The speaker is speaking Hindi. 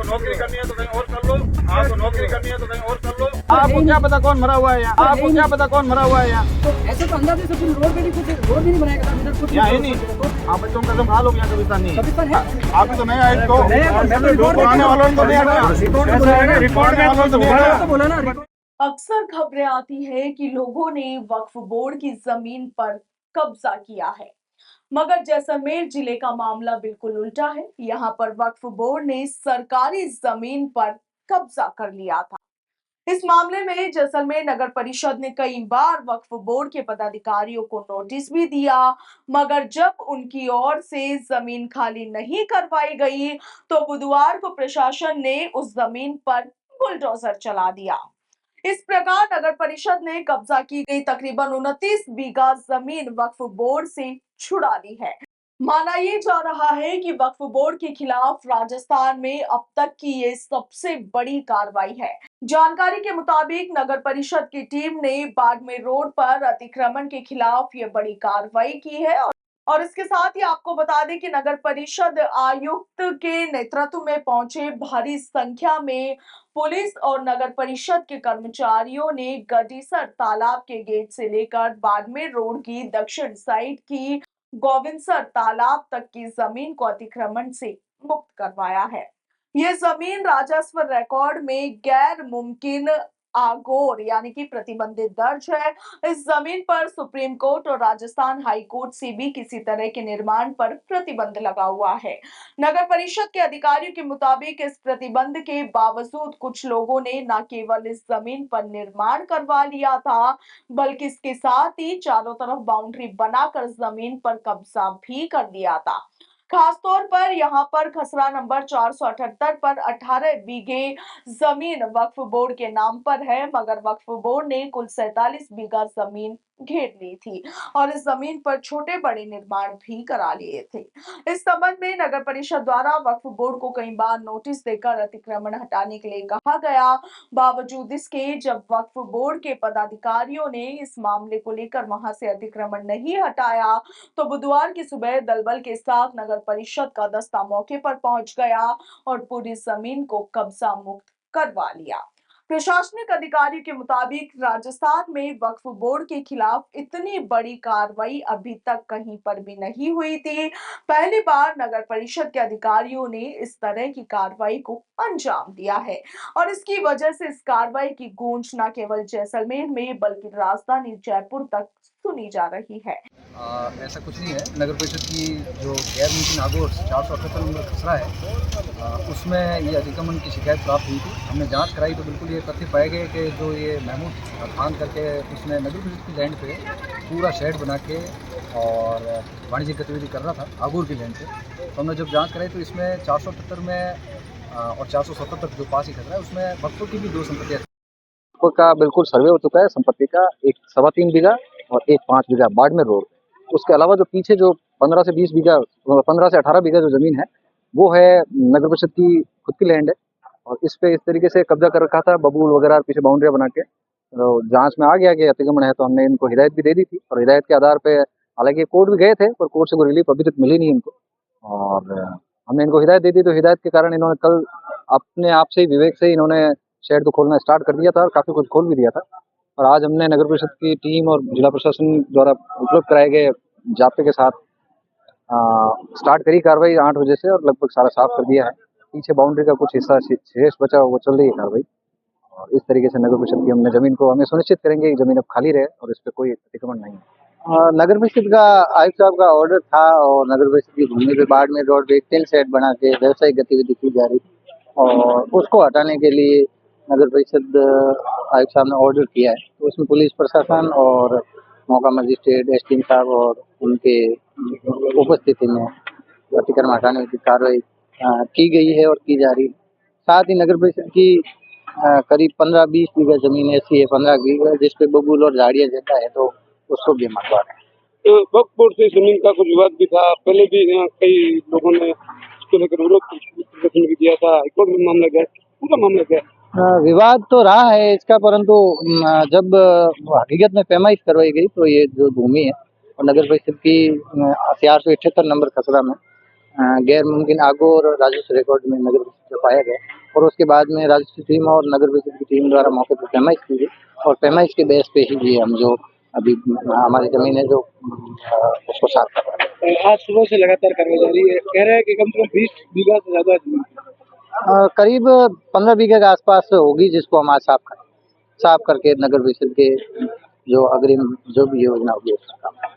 नौकरी करनी है तो कहीं और कर लो, आपको नौकरी करनी है तो कहीं और कर लो। आपको क्या पता कौन मरा हुआ है यहाँ? आपको क्या पता कौन मरा हुआ है यहाँ? तो ऐसे तो अंदाजे से पूरी रोड पे भी कुछ रोड भी नहीं बनाया गया था, इधर कुछ यहाँ है नहीं। आप बच्चों का कदम खा लो, यहाँ कब्रिस्तान नहीं है। कब्रिस्तान है। आप ही तो नया है इसको, रिकॉर्ड आने वालों ने तो नहीं हटाया। रिकॉर्ड में वालों ने तो नहीं हटाया। बोला ना। अक्सर खबरें आती है कि लोगों ने वक्फ बोर्ड की जमीन पर कब्जा किया है, मगर जैसलमेर जिले का मामला बिल्कुल उल्टा है। यहाँ पर वक्फ बोर्ड ने सरकारी जमीन पर कब्जा कर लिया था। इस मामले में जैसलमेर नगर परिषद ने कई बार वक्फ बोर्ड के पदाधिकारियों को नोटिस भी दिया, मगर जब उनकी ओर से जमीन खाली नहीं करवाई गई तो बुधवार को प्रशासन ने उस जमीन पर बुलडोजर चला दिया। इस प्रकार नगर परिषद ने कब्जा की गई तकरीबन 29 बीघा जमीन वक्फ बोर्ड से छुड़ा ली है। माना ये जा रहा है कि वक्फ बोर्ड के खिलाफ राजस्थान में अब तक की ये सबसे बड़ी कार्रवाई है। जानकारी के मुताबिक नगर परिषद की टीम ने बाड़मेर रोड पर अतिक्रमण के खिलाफ ये बड़ी कार्रवाई की है और इसके साथ ही आपको बता दें कि नगर परिषद आयुक्त के नेतृत्व में पहुंचे भारी संख्या में पुलिस और नगर परिषद के कर्मचारियों ने गडीसर तालाब के गेट से लेकर बाड़मेर रोड की दक्षिण साइड की गोविंदसर तालाब तक की जमीन को अतिक्रमण से मुक्त करवाया है। ये जमीन राजस्व रिकॉर्ड में गैर मुमकिन आगोर यानी कि प्रतिबंधित दर्ज है। इस जमीन पर सुप्रीम कोर्ट और राजस्थान हाई कोर्ट से भी किसी तरह के निर्माण पर प्रतिबंध लगा हुआ है। नगर परिषद के अधिकारियों के मुताबिक इस प्रतिबंध के बावजूद कुछ लोगों ने न केवल इस जमीन पर निर्माण करवा लिया था, बल्कि इसके साथ ही चारों तरफ बाउंड्री बनाकर जमीन पर कब्जा भी कर लिया था। खासतौर पर यहाँ पर खसरा नंबर 478 पर 18 बीघे जमीन वक्फ बोर्ड के नाम पर है, मगर वक्फ बोर्ड ने कुल 47 बीघा जमीन घेर ली थी और इस जमीन पर छोटे बड़े निर्माण भी करा लिए थे। इस संबंध में नगर परिषद द्वारा वक्फ बोर्ड को कई बार नोटिस देकर अतिक्रमण हटाने के लिए कहा गया। बावजूद इसके जब वक्फ बोर्ड के पदाधिकारियों ने इस मामले को लेकर वहां से अतिक्रमण नहीं हटाया तो बुधवार की सुबह दलबल के साथ नगर परिषद का दस्ता मौके पर पहुंच गया और पूरी जमीन को कब्जा मुक्त करवा लिया। प्रशासनिक अधिकारियों के मुताबिक राजस्थान में वक्फ बोर्ड के खिलाफ इतनी बड़ी कार्रवाई अभी तक कहीं पर भी नहीं हुई थी। पहली बार नगर परिषद के अधिकारियों ने इस तरह की कार्रवाई को अंजाम दिया है और इसकी वजह से इस कार्रवाई की गूंज न केवल जैसलमेर में बल्कि राजधानी जयपुर तक सुनी जा रही है। ऐसा कुछ नहीं है। नगर परिषद की जो गैर मुमकिन आगोर 478 नंबर खसरा है उसमें ये अतिक्रमण की शिकायत प्राप्त हुई थी। हमने जांच कराई तो बिल्कुल ये तथ्य पाए गए कि जो ये महमूद खान करके उसने नगर परिषद की लैंड पे पूरा शेड बना के और वाणिज्यिक गतिविधि कर रहा था आगोर की लैंड पे। तो हमने जब जाँच कराई तो इसमें 478 में और 470 तक जो पास ही खसरा है उसमें वक्फों की भी दो संपत्तियाँ का बिल्कुल सर्वे हो चुका है। संपत्ति का एक 3.25 बीघा और एक 5 बीघा बाड़मेर रोड। उसके अलावा जो पीछे जो 15 से 20 बीघा 15 से 18 बीघा जो जमीन है वो है नगर परिषद की खुद की लैंड है और इस पे इस तरीके से कब्जा कर रखा था बबूल वगैरह पीछे बाउंड्रियां बना के। तो जांच में आ गया कि अतिक्रमण है तो हमने इनको हिदायत भी दे दी थी और हिदायत के आधार पे हालांकि कोर्ट भी गए थे पर कोर्ट से कोई रिलीफ अभी तक मिली नहीं इनको और हमने इनको हिदायत दे दी। तो हिदायत के कारण इन्होंने कल अपने आप से ही विवेक से इन्होंने शेड को खोलना स्टार्ट कर दिया था और काफ़ी कुछ खोल भी दिया था। और आज हमने नगर परिषद की टीम और जिला प्रशासन द्वारा उपलब्ध कराए गए जाप्ते के साथ स्टार्ट करी कार्रवाई 8 बजे से और लगभग सारा साफ कर दिया है। पीछे बाउंड्री का कुछ हिस्सा शेष बचा वो चल रही है कार्रवाई और इस तरीके से नगर परिषद की हमने जमीन को हमें सुनिश्चित करेंगे कि जमीन अब खाली रहे और इस पर कोई अतिक्रमण नहीं है। नगर परिषद का आयुक्त साहब का ऑर्डर था और नगर परिषद की भूमि पे बाड़मेर रोड पे एक टेल सेट बना के व्यवसायिक गतिविधि की जा रही थी और उसको हटाने के लिए नगर परिषद आयुक्त साहब ने ऑर्डर किया है। तो उसमें पुलिस प्रशासन और मौका मजिस्ट्रेट एसडीएम साहब और उनके उपस्थिति में अतिक्रमण हटाने की कार्रवाई की गई है और की जा रही है। साथ ही नगर परिषद की करीब 15-20 बीघा जमीन ऐसी है 15 बीघा जिस पे बबूल और झाड़ियाँ ज़्यादा है तो उसको भी हटवा रहे हैं। वक्फ बोर्ड से जमीन का कुछ विवाद भी था, पहले भी कई लोगों ने इसको लेकर विरोध प्रदर्शन भी किया था, हाईकोर्ट में मामला गया, पूरा मामला गया। विवाद तो रहा है इसका परंतु जब हकीकत में पैमाइश करवाई गई तो ये जो भूमि है और नगर परिषद की 478 नंबर खसरा में गैर मुमकिन आगोर राजस्व रिकॉर्ड में नगर परिषद पाया गया और उसके बाद में राजस्व टीम और नगर परिषद की टीम द्वारा मौके पर पैमाइश की गई और पैमाइश के बेस पे ही ये हम जो अभी हमारी ज़मीन है जो उसको साफ कर रहे हैं। आज सुबह से लगातार कार्रवाई जारी है, कह रहे हैं कि कम से कम 20 बीघा से ज़्यादा जमीन करीब 15 बीघे के आसपास होगी जिसको हम आज साफ करके नगर परिषद के जो अग्रिम जो भी योजना होगी उसका काम